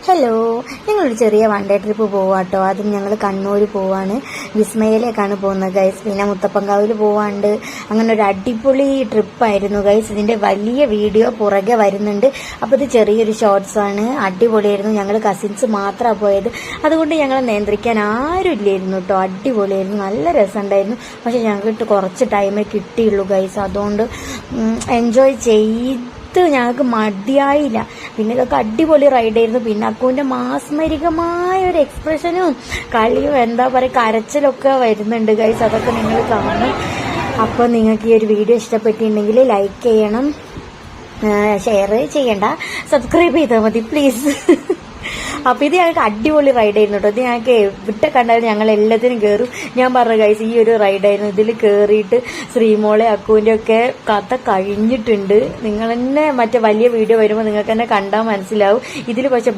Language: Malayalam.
ഹലോ, ഞങ്ങളൊരു ചെറിയ വൺ ഡേ ട്രിപ്പ് പോവാട്ടോ. അതും ഞങ്ങൾ കണ്ണൂർ പോവാണ്, വിസ്മയിലേക്കാണ് പോകുന്നത് ഗൈസ്. പിന്നെ മുത്തപ്പൻകാവിൽ പോവാണ്ട്. അങ്ങനെ ഒരു അടിപൊളി ട്രിപ്പായിരുന്നു ഗൈസ്. ഇതിന്റെ വലിയ വീഡിയോ പുറകെ വരുന്നുണ്ട്. അപ്പോൾ ഇത് ചെറിയൊരു ഷോർട്സ് ആണ്. അടിപൊളിയായിരുന്നു. ഞങ്ങൾ കസിൻസ് മാത്രമാണ് പോയത്, അതുകൊണ്ട് ഞങ്ങളെ നിയന്ത്രിക്കാൻ ആരും ഇല്ലായിരുന്നു കേട്ടോ. അടിപൊളിയായിരുന്നു, നല്ല രസമുണ്ടായിരുന്നു. പക്ഷെ ഞങ്ങൾക്ക് കുറച്ച് ടൈമേ കിട്ടിയുള്ളൂ ഗൈസ്. അതുകൊണ്ട് എൻജോയ് ഞങ്ങൾക്ക് മതിയായില്ല. പിന്നെ ഇതൊക്കെ അടിപൊളി റൈഡായിരുന്നു. പിന്നെ അക്കുവിന്റെ മാസ്മരികമായ ഒരു എക്സ്പ്രഷനും കളിയും എന്താ പറയുക കരച്ചിലൊക്കെ വരുന്നുണ്ട് ഗൈസ്. അതൊക്കെ നിങ്ങൾ കാണും. അപ്പോൾ നിങ്ങൾക്ക് ഈ ഒരു വീഡിയോ ഇഷ്ടപ്പെട്ടിട്ടുണ്ടെങ്കിൽ ലൈക്ക് ചെയ്യണം, ഷെയർ ചെയ്യണ്ട, സബ്സ്ക്രൈബ് ചെയ്താൽ മതി പ്ലീസ്. അപ്പൊ ഇത് ഞങ്ങൾക്ക് അടിപൊളി റൈഡായിരുന്നു കേട്ടോ. ഇത് ഞങ്ങൾക്ക് എവിടെ കണ്ടാലും ഞങ്ങൾ എല്ലാത്തിനും കയറും. ഞാൻ പറഞ്ഞ ഗൈസ്, ഈ ഒരു റൈഡായിരുന്നു. ഇതിൽ കയറിയിട്ട് ശ്രീമോളെ അക്കുവിന്റെ ഒക്കെ കഥ കഴിഞ്ഞിട്ടുണ്ട്. നിങ്ങൾ തന്നെ മറ്റേ വലിയ വീഡിയോ വരുമ്പോൾ നിങ്ങൾക്ക് തന്നെ കണ്ടാൽ മനസ്സിലാവും. ഇതിൽ പക്ഷെ